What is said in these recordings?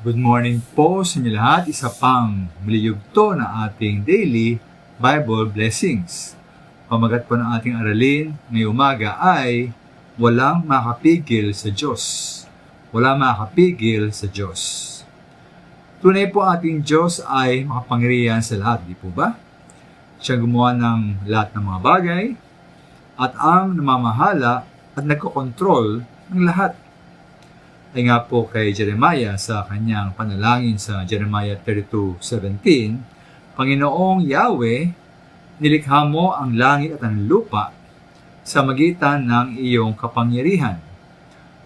Good morning po sa inyo lahat. Isa pang maliyugto na ating daily Bible blessings. Pamagat po ng ating aralin ngayong umaga ay walang makapigil sa Diyos. Walang makapigil sa Diyos. Tunay po ating Diyos ay makapangyarihan sa lahat, di po ba? Siya gumawa ng lahat ng mga bagay at ang namamahala at nagkokontrol ng lahat. Ay nga po kay Jeremiah sa kanyang panalangin sa Jeremiah 32:17, Panginoong Yahweh, nilikha mo ang langit at ang lupa sa magitan ng iyong kapangyarihan.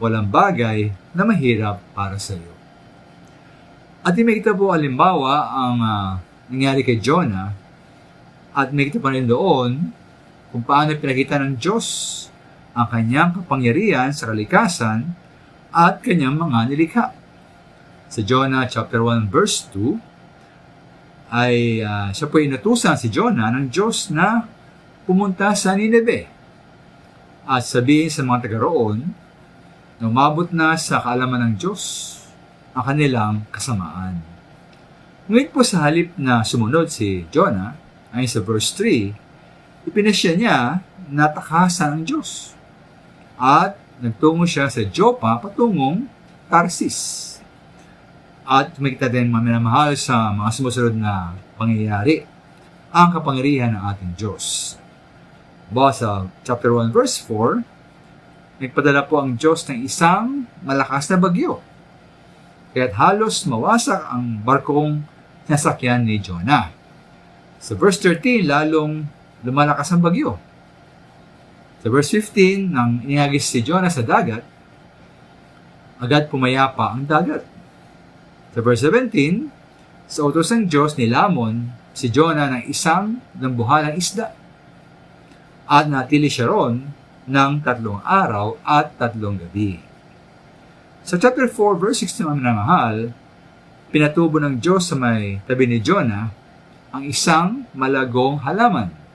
Walang bagay na mahirap para sa iyo. At makita po alimbawa ang nangyari kay Jonah at makita pa rin doon kung paano pinakita ng Diyos ang kanyang kapangyarihan sa kalikasan at kanyang mga nilikha. Sa Jonah chapter 1 verse 2 ay siya po inutusan si Jonah ng Diyos na pumunta sa Nineveh at sabihin sa mga taga roon na umabot na sa kaalaman ng Diyos ang kanilang kasamaan. Ngayon po sa halip na sumunod si Jonah, ayon sa verse 3, ipinasya niya na takasan ang Diyos at nagtungo siya sa Joppa patungong Tarsis. At makita din maminamahal sa mga sumusunod na pangyayari ang kapangyarihan ng ating Diyos. Sa chapter 1 verse 4, nagpadala po ang Diyos ng isang malakas na bagyo. Kaya't halos mawasak ang barkong nasakyan ni Jonah. Sa verse 13, lalong lumalakas ang bagyo. Sa verse 15, nang inihagis si Jonah sa dagat, agad pumayapa ang dagat. Sa verse 17, sa utos ng Diyos nilamon si Jonah ng isang dambuhalang isda at natili siya ron ng 3 araw at 3 gabi. Sa chapter 4, verse 16 na mahal, pinatubo ng Diyos sa may tabi ni Jonah ang isang malagong halaman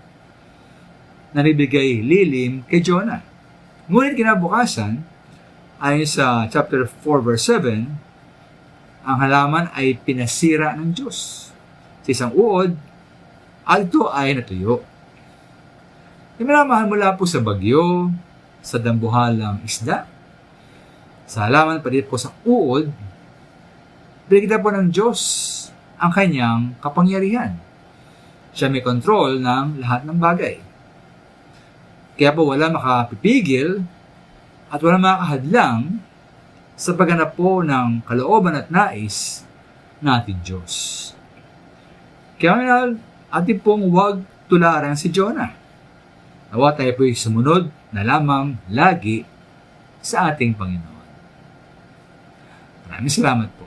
na nabigay lilim kay Jonah. Ngunit kinabukasan, ayon sa chapter 4 verse 7, ang halaman ay pinasira ng Diyos sa isang uod at ito ay natuyo. Iminamahal mula po sa bagyo, sa dambuhalang isda, sa halaman pati po sa uod, binigyan po ng Diyos ang kanyang kapangyarihan. Siya may kontrol ng lahat ng bagay. Kaya po wala makapipigil at wala makahadlang sa pagganap po ng kalooban at nais ng ating Diyos. Kaya atin pong huwag tularan si Jonah. Nawa tayo po'y sumunod na lamang lagi sa ating Panginoon. Maraming salamat po.